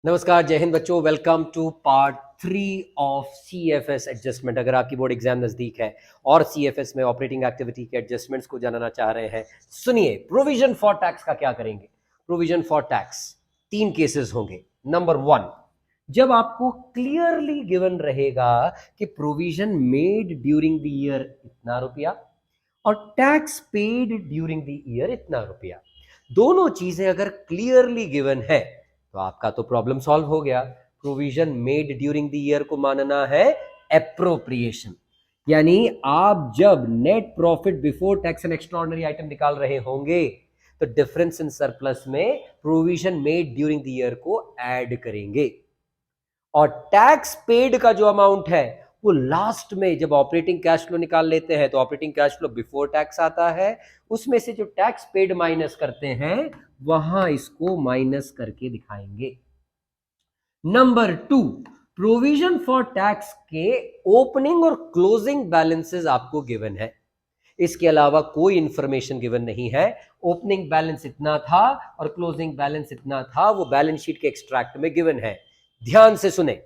नमस्कार, जय हिंद बच्चों। Welcome to part 3 of CFS adjustment. अगर आपकी बोर्ड एग्जाम नजदीक है और सीएफएस में ऑपरेटिंग एक्टिविटी के एडजस्टमेंट्स को जानना चाह रहे हैं, सुनिए। प्रोविजन फॉर टैक्स का क्या करेंगे। प्रोविजन फॉर टैक्स 3 केसेस होंगे। नंबर 1, जब आपको क्लियरली गिवन रहेगा कि provision made during the year इतना रुपया और tax paid during the year इतना रुपया, दोनों चीजें अगर क्लियरली गिवन है तो आपका तो प्रॉब्लम सॉल्व हो गया। Provision made during the year को मानना है एप्रोप्रिएशन, यानी आप जब net profit before tax and extraordinary item निकाल रहे होंगे तो डिफरेंस इन सरप्लस में provision made during the year को ऐड करेंगे। और टैक्स पेड का जो अमाउंट है वो लास्ट में जब ऑपरेटिंग कैश फ्लो निकाल लेते हैं तो operating cash flow before tax आता है, उसमें से जो टैक्स पेड माइनस करते हैं वहां इसको माइनस करके दिखाएंगे। नंबर 2, प्रोविजन फॉर टैक्स के ओपनिंग और क्लोजिंग बैलेंसेस आपको गिवन है। इसके अलावा कोई इंफॉर्मेशन गिवन नहीं है। ओपनिंग बैलेंस इतना था और क्लोजिंग बैलेंस इतना था, वो बैलेंस शीट के एक्सट्रैक्ट में गिवन है। ध्यान से सुने,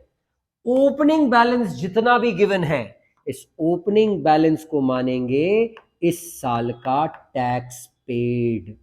ओपनिंग बैलेंस जितना भी गिवन है, इस ओपनिंग बैलेंस को मानेंगे इस साल का टैक्स पेड।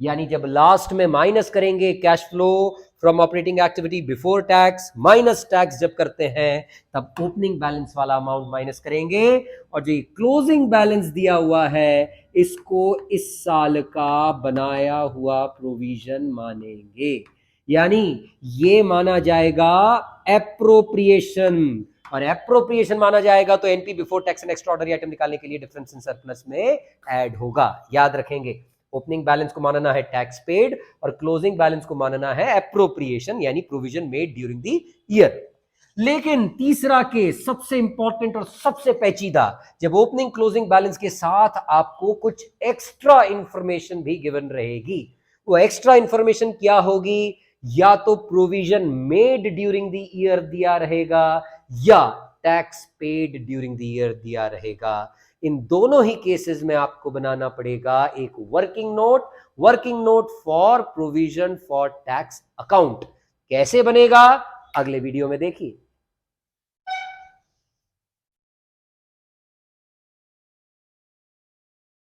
यानी जब लास्ट में माइनस करेंगे cash flow from operating activity before tax minus tax जब करते हैं तब ओपनिंग बैलेंस वाला अमाउंट माइनस करेंगे और जो क्लोजिंग बैलेंस दिया हुआ है इसको इस साल का बनाया हुआ प्रोविजन मानेंगे। यानी ये माना जाएगा एप्रोप्रिएशन, और एप्रोप्रिएशन माना जाएगा तो NP before tax and extraordinary item निकालने के लिए डिफरेंस इन सरप्लस में ऐड होगा। याद रखेंगे, ओपनिंग बैलेंस को मानना है टैक्स पेड और क्लोजिंग बैलेंस को मानना है एप्रोप्रिएशन, यानी provision made during the year. लेकिन तीसरा केस सबसे इंपॉर्टेंट और सबसे पेचीदा, जब ओपनिंग क्लोजिंग बैलेंस के साथ आपको कुछ एक्स्ट्रा इंफॉर्मेशन भी गिवन रहेगी। वो एक्स्ट्रा इंफॉर्मेशन क्या होगी? या तो provision made during the year दिया रहेगा या tax paid during the year दिया रहेगा। इन दोनों ही केसेस में आपको बनाना पड़ेगा एक working note for provision for tax account. कैसे बनेगा अगले वीडियो में देखिए।